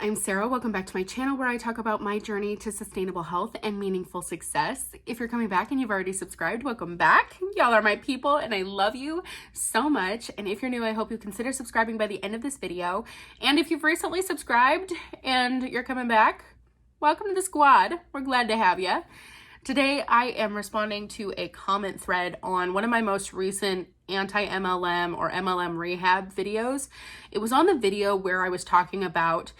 I'm Sarah. Welcome back to my channel where I talk about my journey to sustainable health and meaningful success. If you're coming back and you've already subscribed, welcome back. Y'all are my people and I love you so much. And if you're new, I hope you consider subscribing by the end of this video. And if you've recently subscribed and you're coming back, welcome to the squad. We're glad to have you. Today, I am responding to a comment thread on one of my most recent anti-MLM or MLM rehab videos. It was on the video where I was talking about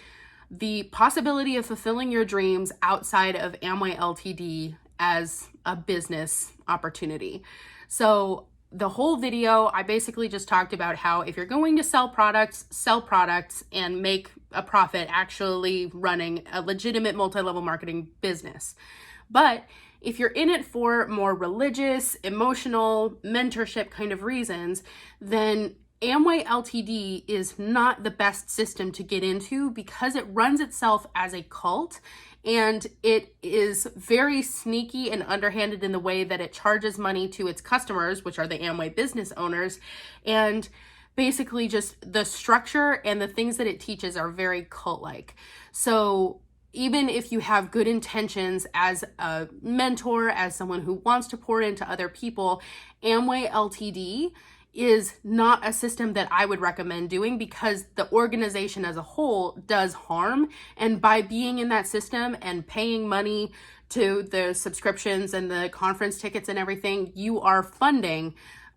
the possibility of fulfilling your dreams outside of Amway Ltd as a business opportunity. So the whole video, I basically just talked about how if you're going to sell products and make a profit actually running a legitimate multi-level marketing business. But if you're in it for more religious, emotional, mentorship kind of reasons, then Amway Ltd is not the best system to get into because it runs itself as a cult and it is very sneaky and underhanded in the way that it charges money to its customers, which are the Amway business owners, and basically just the structure and the things that it teaches are very cult-like. So even if you have good intentions as a mentor, as someone who wants to pour into other people, Amway Ltd is not a system that I would recommend doing because the organization as a whole does harm. And by being in that system and paying money to the subscriptions and the conference tickets and everything, you are funding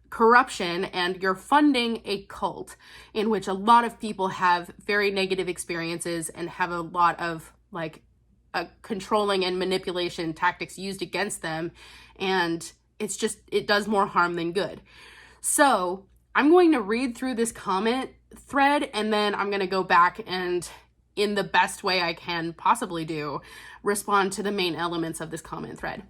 corruption and you're funding a cult in which a lot of people have very negative experiences and have a lot of controlling and manipulation tactics used against them. And it does more harm than good. So I'm going to read through this comment thread and then I'm going to go back and, in the best way I can possibly do, respond to the main elements of this comment thread.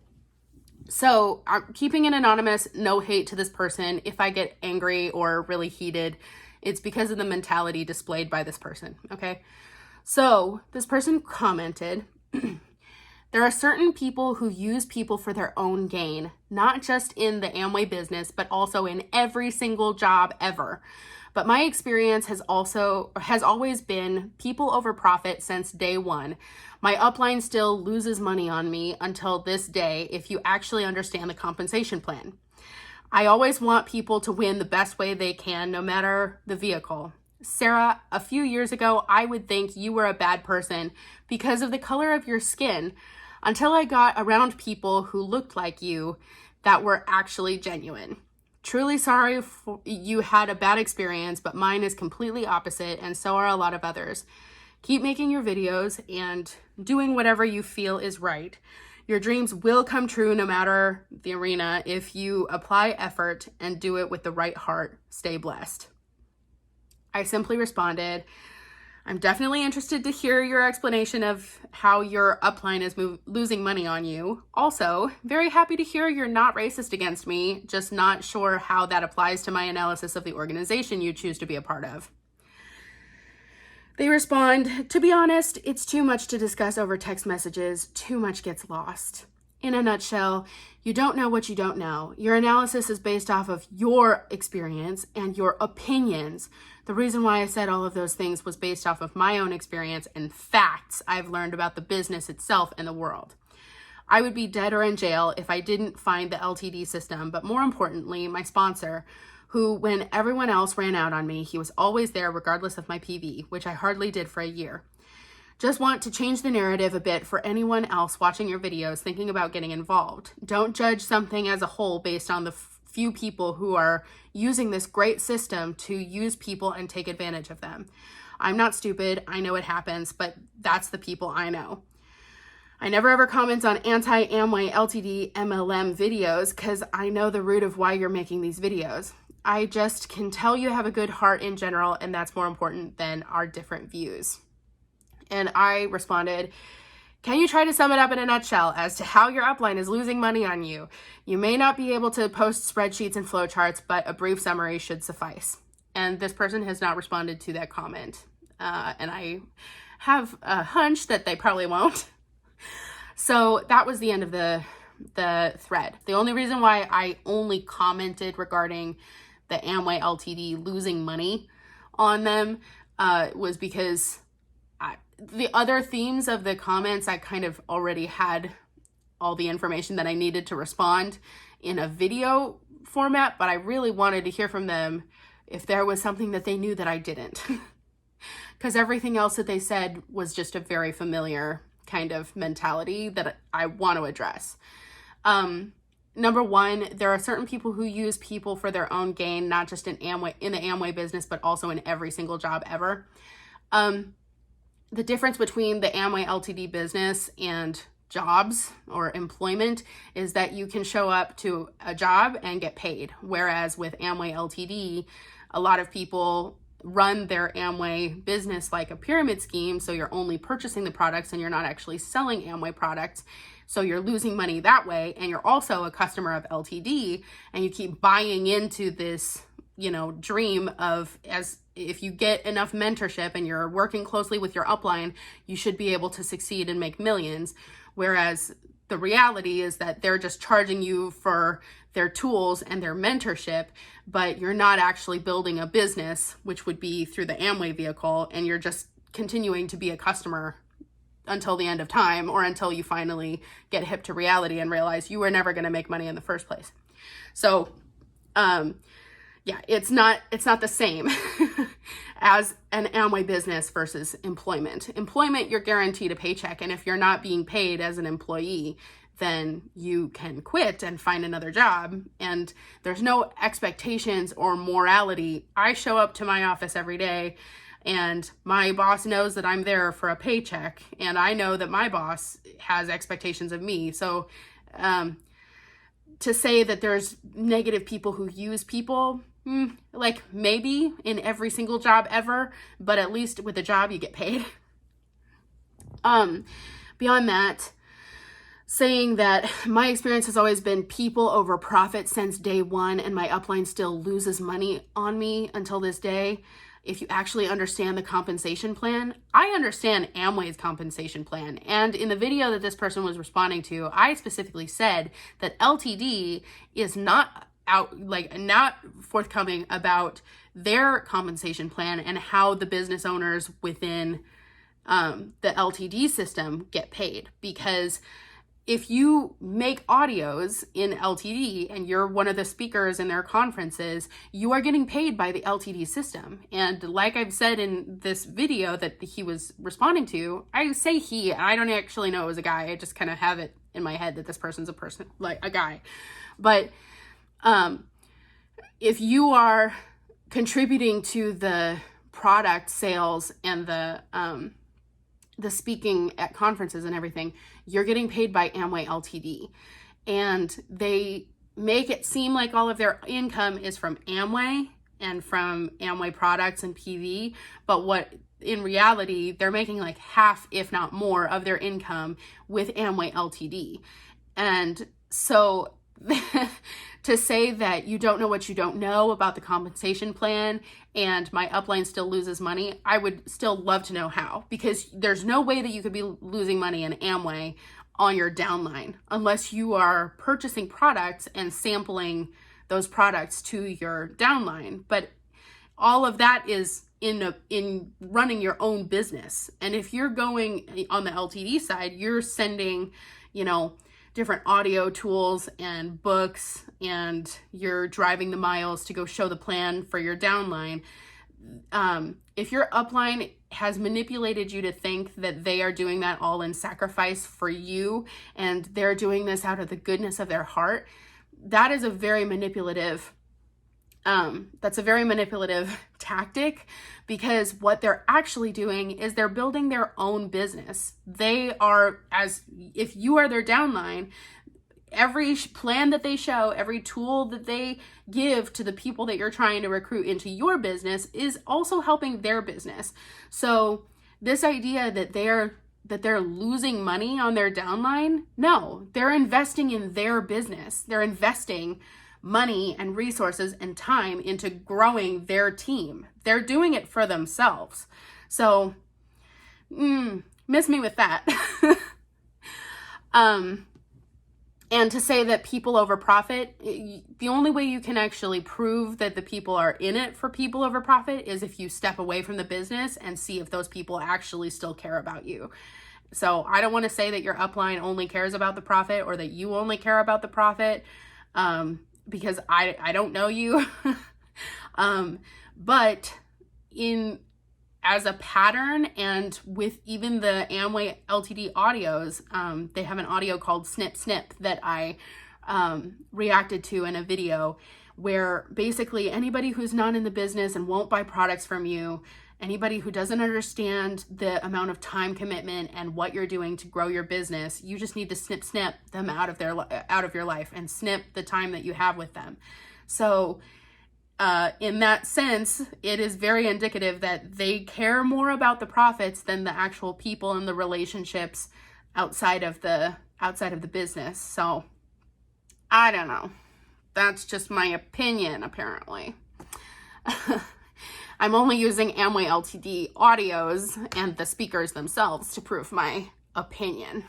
So I'm keeping it anonymous, no hate to this person. If I get angry or really heated, it's because of the mentality displayed by this person, okay? So this person commented, there are certain people who use people for their own gain, not just in the Amway business, but also in every single job ever. But my experience has always been people over profit since day one. My upline still loses money on me until this day if you actually understand the compensation plan. I always want people to win the best way they can, no matter the vehicle. Sarah, a few years ago, I would think you were a bad person because of the color of your skin until I got around people who looked like you that were actually genuine. Truly sorry you had a bad experience, but mine is completely opposite and so are a lot of others. Keep making your videos and doing whatever you feel is right. Your dreams will come true no matter the arena if you apply effort and do it with the right heart. Stay blessed. I simply responded, I'm definitely interested to hear your explanation of how your upline is losing money on you. Also, very happy to hear you're not racist against me, just not sure how that applies to my analysis of the organization you choose to be a part of. They respond, to be honest, it's too much to discuss over text messages. Too much gets lost. In a nutshell, you don't know what you don't know. Your analysis is based off of your experience and your opinions. The reason why I said all of those things was based off of my own experience and facts I've learned about the business itself and the world. I would be dead or in jail if I didn't find the LTD system, but more importantly, my sponsor, who, when everyone else ran out on me, he was always there regardless of my PV, which I hardly did for a year. Just want to change the narrative a bit for anyone else watching your videos thinking about getting involved. Don't judge something as a whole based on the few people who are using this great system to use people and take advantage of them. I'm not stupid. I know it happens, but that's the people I know. I never ever comment on anti-Amway Ltd MLM videos because I know the root of why you're making these videos. I just can tell you have a good heart in general, and that's more important than our different views. And I responded, can you try to sum it up in a nutshell as to how your upline is losing money on you? You may not be able to post spreadsheets and flowcharts, but a brief summary should suffice. And this person has not responded to that comment. And I have a hunch that they probably won't. So that was the end of the thread. The only reason why I only commented regarding the Amway Ltd losing money on them was because the other themes of the comments, I kind of already had all the information that I needed to respond in a video format, but I really wanted to hear from them if there was something that they knew that I didn't. Because everything else that they said was just a very familiar kind of mentality that I want to address. Number one, there are certain people who use people for their own gain, not just in the Amway business, but also in every single job ever. The difference between the Amway Ltd business and jobs or employment is that you can show up to a job and get paid. Whereas with Amway Ltd, a lot of people run their Amway business like a pyramid scheme. So you're only purchasing the products and you're not actually selling Amway products. So you're losing money that way. And you're also a customer of Ltd, and you keep buying into this, dream of, as if you get enough mentorship and you're working closely with your upline, you should be able to succeed and make millions. Whereas the reality is that they're just charging you for their tools and their mentorship, but you're not actually building a business, which would be through the Amway vehicle, and you're just continuing to be a customer until the end of time, or until you finally get hip to reality and realize you were never going to make money in the first place. So, yeah, it's not the same as an Amway business versus employment. Employment, you're guaranteed a paycheck. And if you're not being paid as an employee, then you can quit and find another job. And there's no expectations or morality. I show up to my office every day, and my boss knows that I'm there for a paycheck. And I know that my boss has expectations of me. So to say that there's negative people who use people, like maybe in every single job ever, but at least with a job you get paid. Beyond that, saying that my experience has always been people over profit since day one, and my upline still loses money on me until this day. If you actually understand the compensation plan, I understand Amway's compensation plan. And in the video that this person was responding to, I specifically said that Ltd is not forthcoming about their compensation plan and how the business owners within the Ltd system get paid. Because if you make audios in Ltd and you're one of the speakers in their conferences, you are getting paid by the Ltd system. And like I've said in this video that he was responding to, I say he, I don't actually know it was a guy. I just kind of have it in my head that this person's a guy. But if you are contributing to the product sales and the speaking at conferences and everything, you're getting paid by Amway Ltd. And they make it seem like all of their income is from Amway and from Amway products and PV, but what in reality, they're making like half, if not more, of their income with Amway Ltd. And so to say that you don't know what you don't know about the compensation plan and my upline still loses money, I would still love to know how, because there's no way that you could be losing money in Amway on your downline unless you are purchasing products and sampling those products to your downline. But all of that is in running your own business. And if you're going on the Ltd side, you're sending, different audio tools and books, and you're driving the miles to go show the plan for your downline. If your upline has manipulated you to think that they are doing that all in sacrifice for you, and they're doing this out of the goodness of their heart, that is a very manipulative tactic, because what they're actually doing is they're building their own business. They are, as if you are their downline, every plan that they show, every tool that they give to the people that you're trying to recruit into your business is also helping their business. So this idea that they're losing money on their downline, no, they're investing in their business. They're investing money and resources and time into growing their team. They're doing it for themselves. So, miss me with that. And to say that people over profit, the only way you can actually prove that the people are in it for people over profit is if you step away from the business and see if those people actually still care about you. So I don't want to say that your upline only cares about the profit or that you only care about the profit, because I don't know you. But as a pattern, and with even the Amway Ltd audios, they have an audio called Snip Snip that I reacted to in a video, where basically anybody who's not in the business and won't buy products from you, anybody who doesn't understand the amount of time commitment and what you're doing to grow your business, you just need to snip them out of your life and snip the time that you have with them. So in that sense, it is very indicative that they care more about the profits than the actual people and the relationships outside of the business. So I don't know. That's just my opinion, apparently. I'm only using Amway Ltd audios and the speakers themselves to prove my opinion.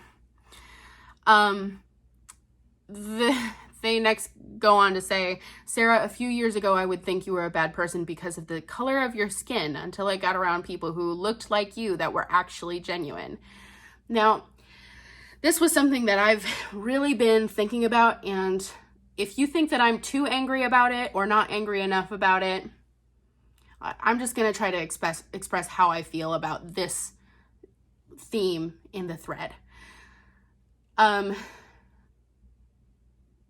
They next go on to say, Sarah, a few years ago, I would think you were a bad person because of the color of your skin until I got around people who looked like you that were actually genuine. Now, this was something that I've really been thinking about, and if you think that I'm too angry about it or not angry enough about it, I'm just going to try to express how I feel about this theme in the thread.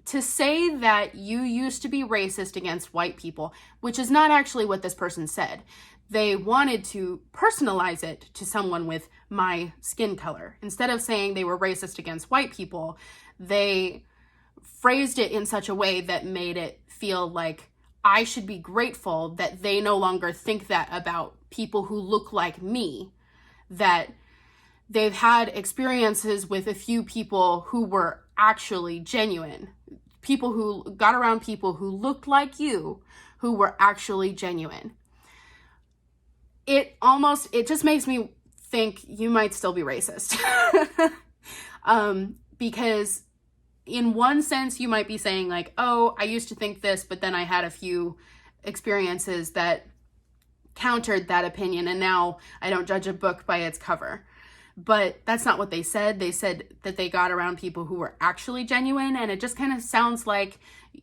To say that you used to be racist against white people, which is not actually what this person said. They wanted to personalize it to someone with my skin color. Instead of saying they were racist against white people, they phrased it in such a way that made it feel like I should be grateful that they no longer think that about people who look like me, that they've had experiences with a few people who were actually genuine, people who got around people who looked like you, who were actually genuine. It just makes me think you might still be racist. Because in one sense, you might be saying like, oh, I used to think this, but then I had a few experiences that countered that opinion, and now I don't judge a book by its cover. But that's not what they said. They said that they got around people who were actually genuine, and it just kind of sounds like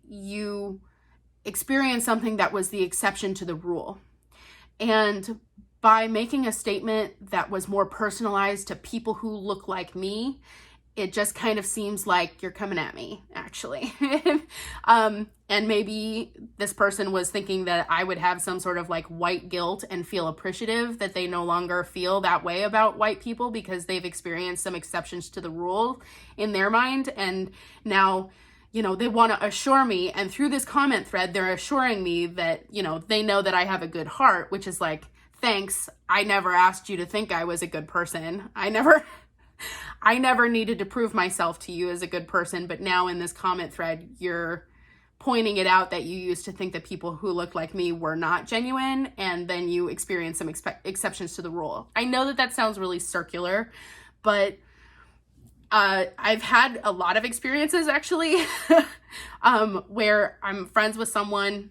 you experienced something that was the exception to the rule. And by making a statement that was more personalized to people who look like me, it just kind of seems like you're coming at me, actually. And maybe this person was thinking that I would have some sort of like white guilt and feel appreciative that they no longer feel that way about white people because they've experienced some exceptions to the rule in their mind. And now, they want to assure me. And through this comment thread, they're assuring me that, they know that I have a good heart, which is like, thanks. I never asked you to think I was a good person. I never needed to prove myself to you as a good person, but now in this comment thread, you're pointing it out that you used to think that people who looked like me were not genuine, and then you experienced some exceptions to the rule. I know that sounds really circular, but I've had a lot of experiences actually where I'm friends with someone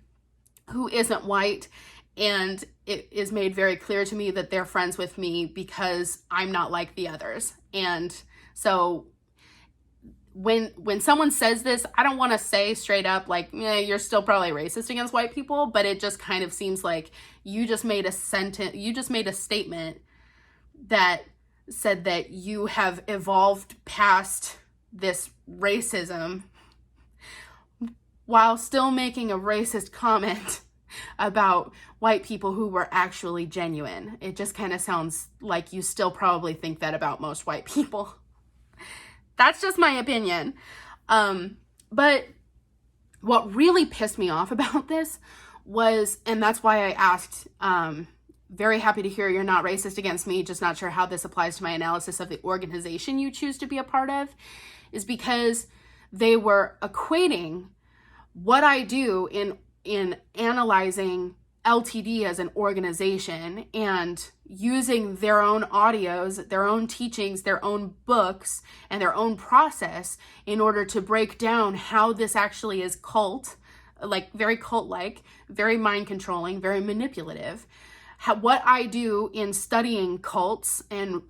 who isn't white, and it is made very clear to me that they're friends with me because I'm not like the others. And so when someone says this, I don't want to say straight up like, yeah, you're still probably racist against white people, but it just kind of seems like you just made a statement that said that you have evolved past this racism while still making a racist comment about white people who were actually genuine. It just kind of sounds like you still probably think that about most white people. That's just my opinion. But what really pissed me off about this was, and that's why I asked, very happy to hear you're not racist against me, just not sure how this applies to my analysis of the organization you choose to be a part of, is because they were equating what I do in analyzing LTD as an organization and using their own audios, their own teachings, their own books, and their own process in order to break down how this actually is very cult-like, very mind-controlling, very manipulative. What I do in studying cults and,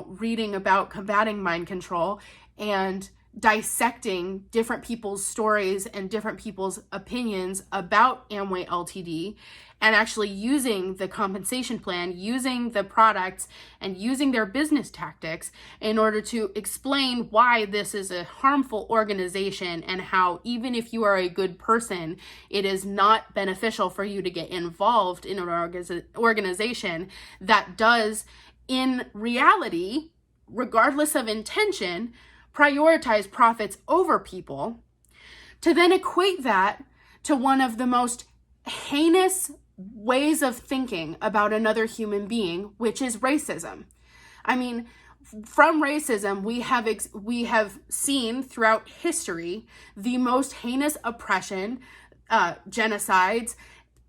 reading about combating mind control and dissecting different people's stories and different people's opinions about Amway LTD, and actually using the compensation plan, using the products, and using their business tactics in order to explain why this is a harmful organization and how even if you are a good person, it is not beneficial for you to get involved in an organization that does, in reality, regardless of intention, prioritize profits over people, to then equate that to one of the most heinous ways of thinking about another human being, which is racism. I mean, from racism, we have seen throughout history the most heinous oppression, genocides,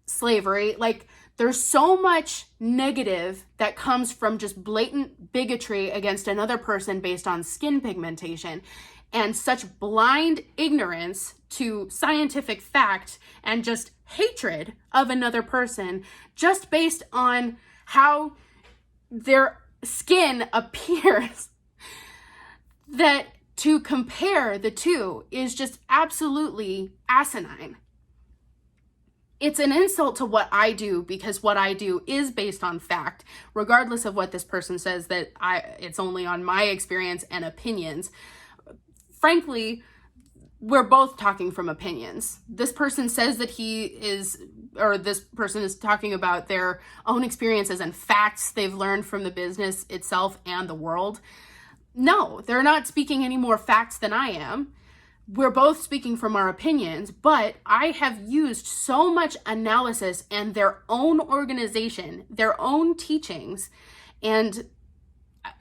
slavery. Like, there's so much negative that comes from just blatant bigotry against another person based on skin pigmentation, and such blind ignorance to scientific fact and just hatred of another person just based on how their skin appears, that to compare the two is just absolutely asinine. It's an insult to what I do, because what I do is based on fact, regardless of what this person says that it's only on my experience and opinions. Frankly, we're both talking from opinions. This person says that this person is talking about their own experiences and facts they've learned from the business itself and the world. No, they're not speaking any more facts than I am. We're both speaking from our opinions, but I have used so much analysis and their own organization, their own teachings, and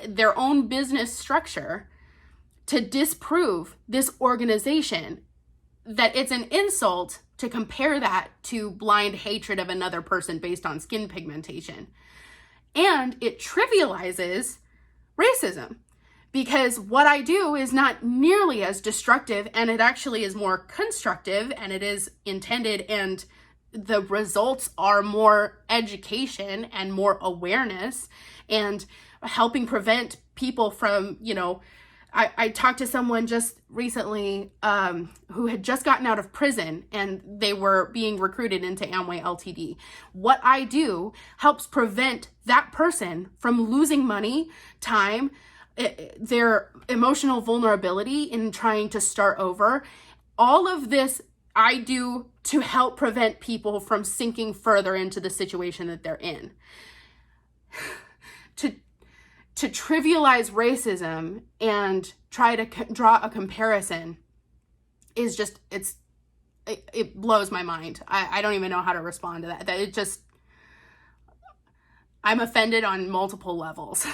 their own business structure to disprove this organization, that it's an insult to compare that to blind hatred of another person based on skin pigmentation. And it trivializes racism, because what I do is not nearly as destructive, and it actually is more constructive, and it is intended, and the results are more education and more awareness and helping prevent people from, I talked to someone just recently who had just gotten out of prison, and they were being recruited into Amway LTD. What I do helps prevent that person from losing money, time, their emotional vulnerability in trying to start over. All of this I do to help prevent people from sinking further into the situation that they're in. To trivialize racism and try to draw a comparison is just, it blows my mind. I don't even know how to respond to that. I'm offended on multiple levels.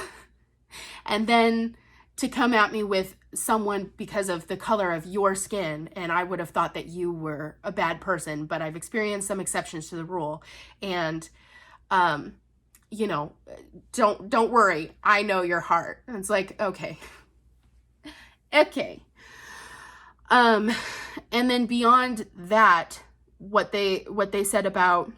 And then to come at me with someone because of the color of your skin, and I would have thought that you were a bad person, but I've experienced some exceptions to the rule. And, don't worry, I know your heart. And it's like, okay. And then beyond that, what they said about,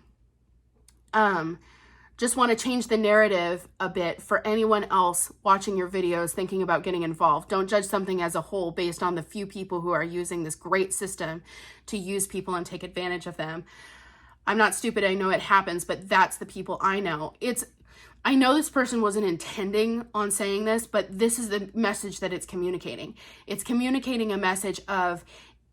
just want to change the narrative a bit for anyone else watching your videos thinking about getting involved. Don't judge something as a whole based on the few people who are using this great system to use people and take advantage of them. I'm not stupid, I know it happens, but that's the people I know. I know this person wasn't intending on saying this, but this is the message that it's communicating. It's communicating a message of,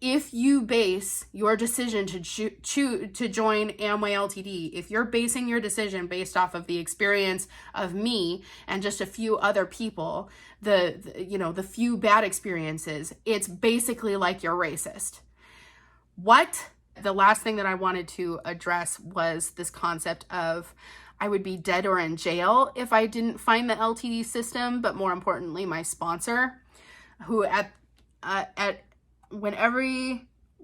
if you base your decision to join Amway LTD, if you're basing your decision based off of the experience of me and just a few other people, the few bad experiences, it's basically like you're racist. The last thing that I wanted to address was this concept of I would be dead or in jail if I didn't find the LTD system, but more importantly, my sponsor, who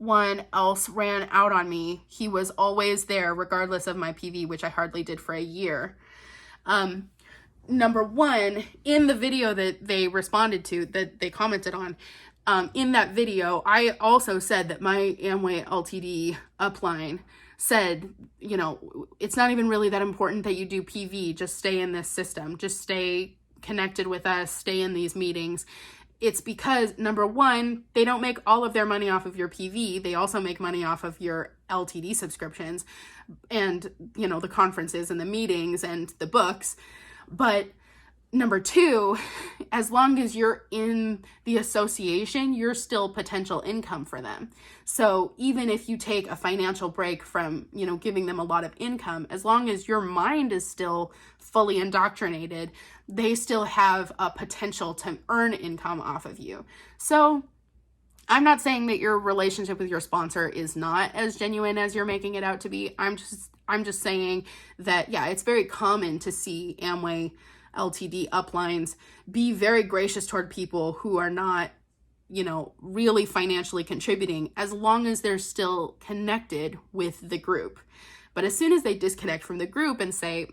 one else ran out on me, he was always there regardless of my PV, which I hardly did for a year. Number one, in the video that they responded to, that they commented on, in that video, I also said that my Amway LTD upline said, you know, it's not even really that important that you do PV, just stay in this system, just stay connected with us, stay in these meetings. It's because, number one, they don't make all of their money off of your PV. They also make money off of your LTD subscriptions and, you know, the conferences and the meetings and the books. But number two, as long as you're in the association, you're still potential income for them. So even if you take a financial break from, you know, giving them a lot of income, as long as your mind is still fully indoctrinated, they still have a potential to earn income off of you. So I'm not saying that your relationship with your sponsor is not as genuine as you're making it out to be. I'm just saying that, yeah, it's very common to see Amway LTD uplines be very gracious toward people who are not, you know, really financially contributing, as long as they're still connected with the group. But as soon as they disconnect from the group and say,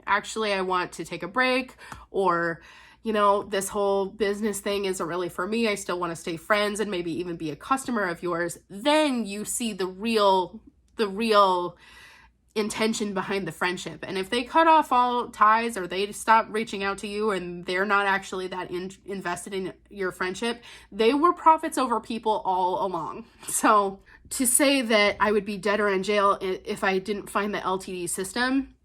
actually, I want to take a break, or, you know, this whole business thing isn't really for me, I still want to stay friends and maybe even be a customer of yours, then you see the real intention behind the friendship. And if they cut off all ties, or they stop reaching out to you and they're not actually that invested in your friendship, they were profits over people all along. So to say that I would be dead or in jail if I didn't find the LTD system,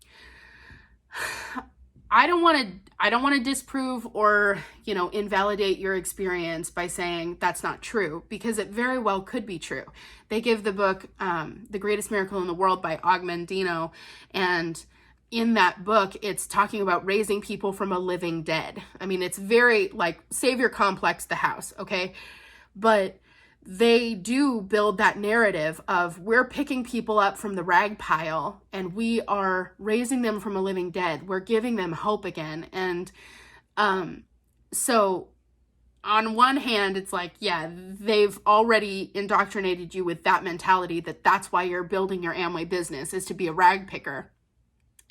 I don't want to disprove or, you know, invalidate your experience by saying that's not true, because it very well could be true. They give the book, The Greatest Miracle in the World by Og Mandino, and in that book, it's talking about raising people from a living dead. I mean, it's very like savior complex, the house, okay? But they do build that narrative of, we're picking people up from the rag pile and we are raising them from a living dead. We're giving them hope again. And so on one hand, it's like, yeah, they've already indoctrinated you with that mentality, that that's why you're building your Amway business, is to be a rag picker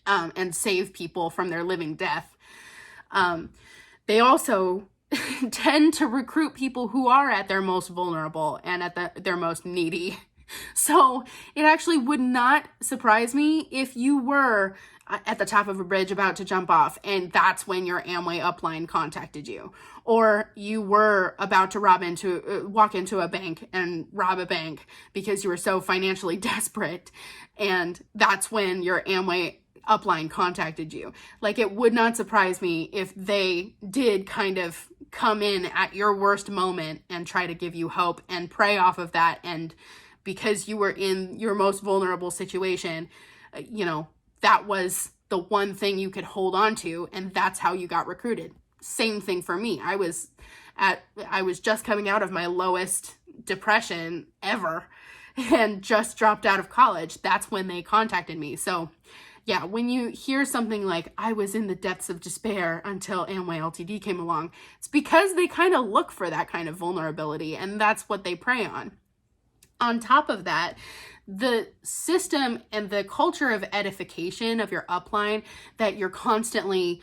and save people from their living death. They also tend to recruit people who are at their most vulnerable and at their most needy. So it actually would not surprise me if you were at the top of a bridge about to jump off and that's when your Amway upline contacted you, or you were about to walk into a bank and rob a bank because you were so financially desperate, and that's when your Amway upline contacted you. Like, it would not surprise me if they did kind of come in at your worst moment and try to give you hope and prey off of that. And because you were in your most vulnerable situation, you know, that was the one thing you could hold on to, and that's how you got recruited. Same thing for me. I was just coming out of my lowest depression ever and just dropped out of college. That's when they contacted me. So yeah, when you hear something like, I was in the depths of despair until Amway LTD came along, it's because they kind of look for that kind of vulnerability, and that's what they prey on. On top of that, the system and the culture of edification of your upline, that you're constantly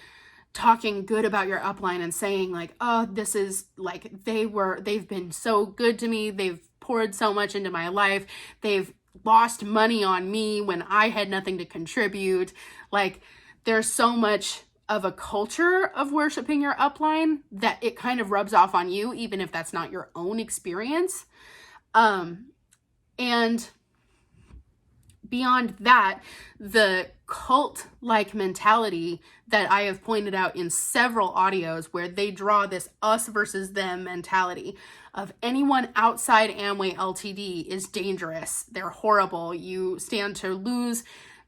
talking good about your upline and saying like, oh, this is like, they've been so good to me. They've poured so much into my life. They've lost money on me when I had nothing to contribute. Like, there's so much of a culture of worshiping your upline that it kind of rubs off on you, even if that's not your own experience. And beyond that, the cult-like mentality that I have pointed out in several audios, where they draw this us versus them mentality of anyone outside Amway LTD is dangerous. They're horrible. You stand to lose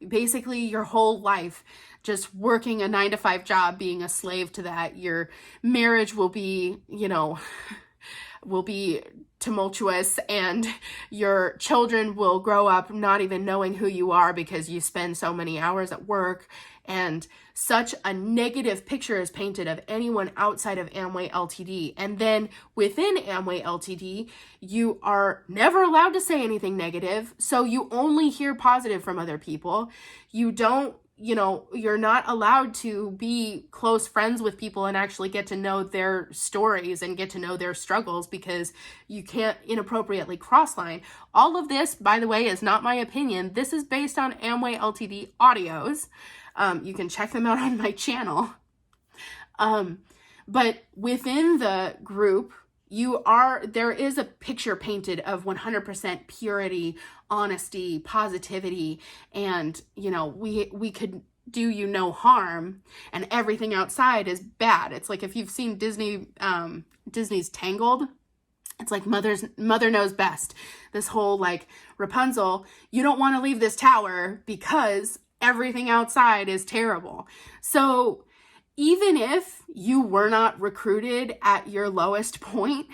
basically your whole life just working a 9-to-5 job, being a slave to that. Your marriage will be, you know, will be tumultuous, and your children will grow up not even knowing who you are because you spend so many hours at work, and such a negative picture is painted of anyone outside of Amway Ltd. And then within Amway Ltd, you are never allowed to say anything negative, so you only hear positive from other people. You don't, you're not allowed to be close friends with people and actually get to know their stories and get to know their struggles, because you can't inappropriately crossline. All of this, by the way, is not my opinion. This is based on Amway Ltd audios. You can check them out on my channel. But within the group, there is a picture painted of 100% purity, honesty, positivity, and, we could do you no harm, and everything outside is bad. It's like if you've seen Disney's Tangled, it's like mother knows best. This whole like Rapunzel, you don't want to leave this tower because everything outside is terrible. So even if you were not recruited at your lowest point,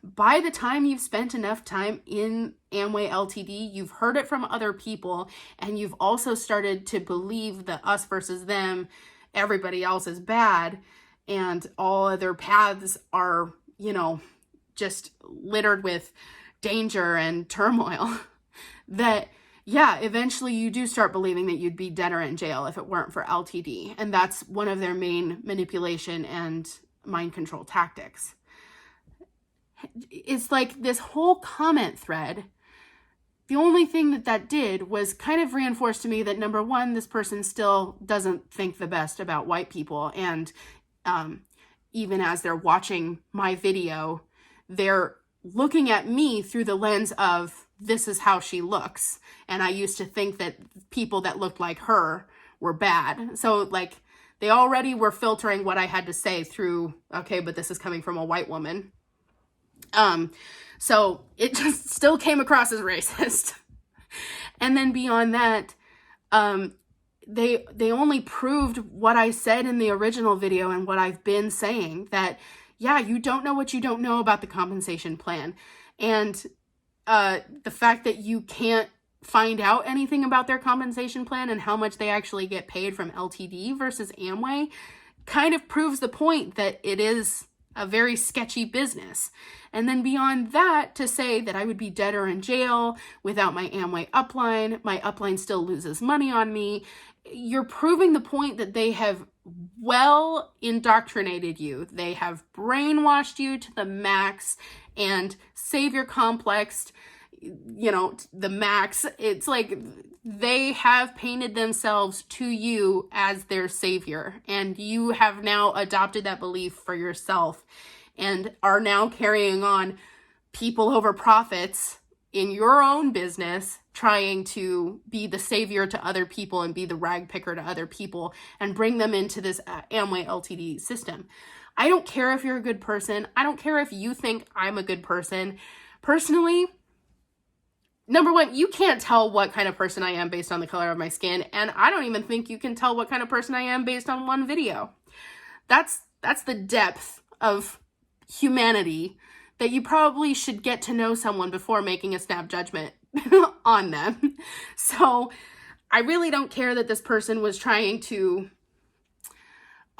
by the time you've spent enough time in Amway Ltd, you've heard it from other people, and you've also started to believe that us versus them, everybody else is bad, and all other paths are, just littered with danger and turmoil, that eventually you do start believing that you'd be dead or in jail if it weren't for LTD. And that's one of their main manipulation and mind control tactics. It's like this whole comment thread, the only thing that did was kind of reinforce to me that, number one, this person still doesn't think the best about white people. And even as they're watching my video, they're looking at me through the lens of, this is how she looks. And I used to think that people that looked like her were bad. So like they already were filtering what I had to say through, okay, but this is coming from a white woman. So it just still came across as racist. And then beyond that, they only proved what I said in the original video and what I've been saying, that, you don't know what you don't know about the compensation plan. And the fact that you can't find out anything about their compensation plan and how much they actually get paid from LTD versus Amway kind of proves the point that it is a very sketchy business. And then beyond that, to say that I would be dead or in jail without my Amway upline, my upline still loses money on me, you're proving the point that they have well indoctrinated you. They have brainwashed you to the max, and savior complex, the max. It's like they have painted themselves to you as their savior, and you have now adopted that belief for yourself and are now carrying on people over profits in your own business, trying to be the savior to other people and be the rag picker to other people and bring them into this Amway Ltd system. I don't care if you're a good person. I don't care if you think I'm a good person. Personally, number one, you can't tell what kind of person I am based on the color of my skin, and I don't even think you can tell what kind of person I am based on one video. That's the depth of humanity that you probably should get to know someone before making a snap judgment on them. So I really don't care that this person was trying to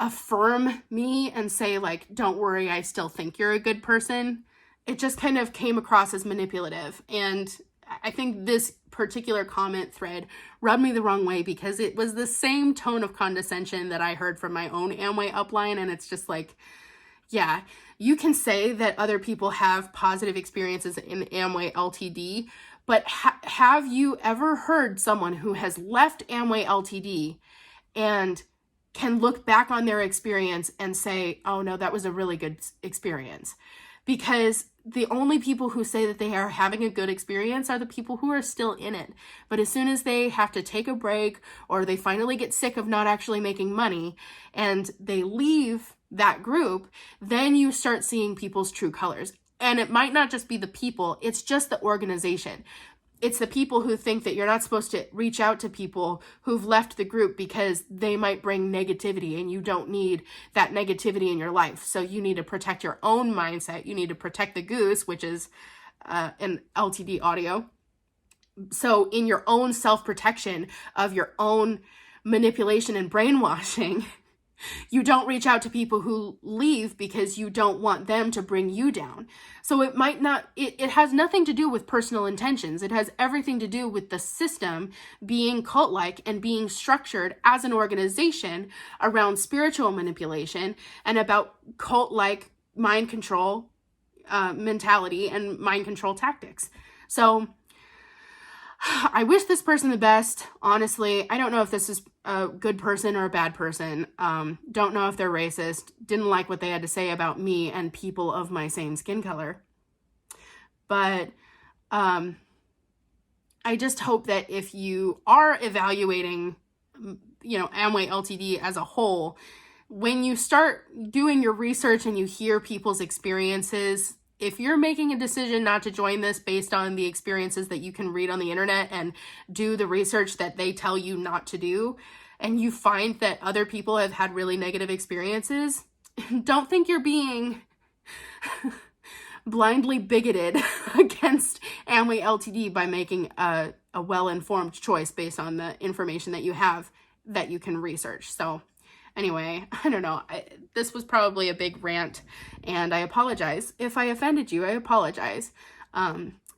affirm me and say, like, don't worry, I still think you're a good person. It just kind of came across as manipulative. And I think this particular comment thread rubbed me the wrong way, because it was the same tone of condescension that I heard from my own Amway upline. And it's just like, you can say that other people have positive experiences in Amway Ltd, but have you ever heard someone who has left Amway Ltd and can look back on their experience and say, oh no, that was a really good experience? Because the only people who say that they are having a good experience are the people who are still in it. But as soon as they have to take a break, or they finally get sick of not actually making money and they leave that group, then you start seeing people's true colors. And it might not just be the people, it's just the organization. It's the people who think that you're not supposed to reach out to people who've left the group because they might bring negativity, and you don't need that negativity in your life. So you need to protect your own mindset. You need to protect the goose, which is and LTD audio. So in your own self-protection of your own manipulation and brainwashing, you don't reach out to people who leave because you don't want them to bring you down. So it might not, it has nothing to do with personal intentions. It has everything to do with the system being cult-like and being structured as an organization around spiritual manipulation and about cult-like mind control mentality and mind control tactics. So I wish this person the best. Honestly, I don't know if this is a good person or a bad person. Don't know if they're racist. Didn't like what they had to say about me and people of my same skin color. But I just hope that if you are evaluating, Amway Ltd as a whole, when you start doing your research and you hear people's experiences, if you're making a decision not to join this based on the experiences that you can read on the internet and do the research that they tell you not to do, and you find that other people have had really negative experiences, don't think you're being blindly bigoted against Amway Ltd by making a well-informed choice based on the information that you have that you can research. So anyway, I don't know. This was probably a big rant, and I apologize. If I offended you, I apologize.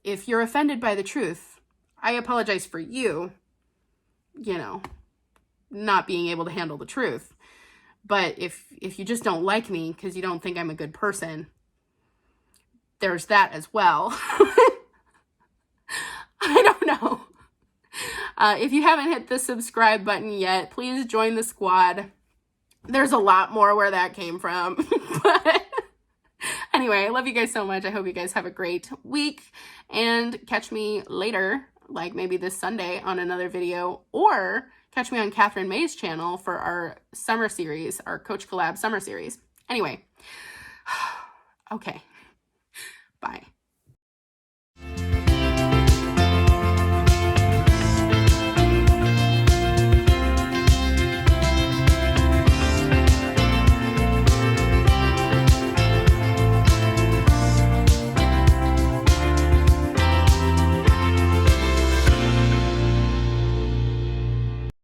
If you're offended by the truth, I apologize for you, not being able to handle the truth. But if you just don't like me because you don't think I'm a good person, there's that as well. I don't know. If you haven't hit the subscribe button yet, please join the squad. There's a lot more where that came from. But anyway, I love you guys so much. I hope you guys have a great week, and catch me later, like maybe this Sunday, on another video, or catch me on Catherine May's channel for our summer series, our Coach Collab summer series. Anyway, okay, bye.